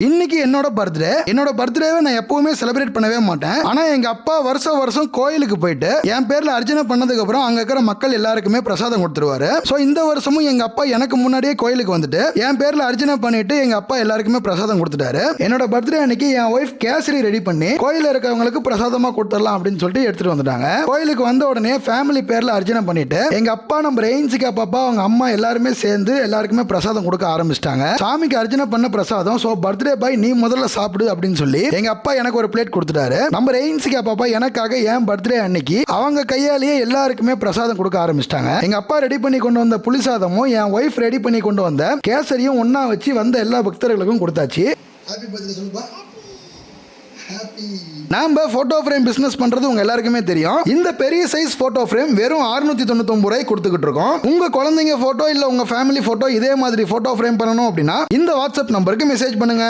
இன்னைக்கு என்னோட பர்த்டேவை நான் எப்பவுமே செலிப்ரேட் பண்ணவே மாட்டேன். ஆனா எங்க அப்பா வருஷம் கோயிலுக்கு போயிட்டு என் பேர்ல அர்ச்சனை பண்ணதுக்கு அப்புறம் அங்க இருக்கிற மக்கள் எல்லாருக்குமே பிரசாதம் கொடுத்துருவாரு. சோ இந்த வருஷமும் எங்க அப்பா எனக்கு முன்னாடியே கோயிலுக்கு வந்துட்டு என் பேர்ல அர்ச்சனை பண்ணிட்டு எங்க அப்பா எல்லாருக்குமே பிரசாதம் கொடுத்துட்டாரு. என்னோட பர்த்டே அன்னைக்கு என் ஒய்ஃப் கேசரி ரெடி பண்ணி கோயில இருக்கவங்களுக்கு பிரசாதமா கொடுத்துடலாம் அப்படின்னு சொல்லிட்டு எடுத்துட்டு வந்துட்டாங்க. கோயிலுக்கு வந்த உடனே ஃபேமிலி பேர்ல அர்ச்சனை பண்ணிட்டு எங்க அப்பா நம்ம ரெயின்சிகா பாப்பா அவங்க அம்மா எல்லாருமே சேர்ந்து எல்லாருக்குமே பிரசாதம் கொடுக்க ஆரம்பிச்சிட்டாங்க. சாமிக்கு அர்ச்சனை பண்ண பிரசாதம். சோ பர்த்டே பாய் நீ முதல்ல சாப்பிடு அப்படின்னு சொல்லி எங்க அப்பா எனக்கு ஒரு பிளேட் கொடுத்துட்டாரு. நம்ம ரெயின்சிகா பாப்பா எனக்காக என் பர்த்டே அன்னைக்கு அவங்க கையாலேயே எல்லாருக்குமே பிரசாதம் கொடுக்க ஆரம்பிச்சிட்டாங்க. எங்க அப்பா ரெடி பண்ணி கொண்டு வந்த புளிசாதமும் என் ஒய்ஃப் ரெடி பண்ணி கொண்டு வந்த கேசரியும் ஒன்னா வச்சு வந்த எல்லா பக்தர்களுக்கும் கொடுத்தாச்சு. நாம போட்டோ ஃப்ரேம் பிசினஸ் பண்றது உங்க எல்லாருக்குமே தெரியும். இந்த பெரிய சைஸ் போட்டோ ஃப்ரேம் வெறும் 699 ரூபாய் கொடுத்துக்கிட்டு இருக்கோம். உங்க குழந்தைங்க போட்டோ இல்ல உங்க ஃபேமிலி போட்டோ இதே மாதிரி போட்டோ ஃப்ரேம் பண்ணணும் அப்படின்னா இந்த வாட்ஸ்அப் நம்பருக்கு மெசேஜ் பண்ணுங்க.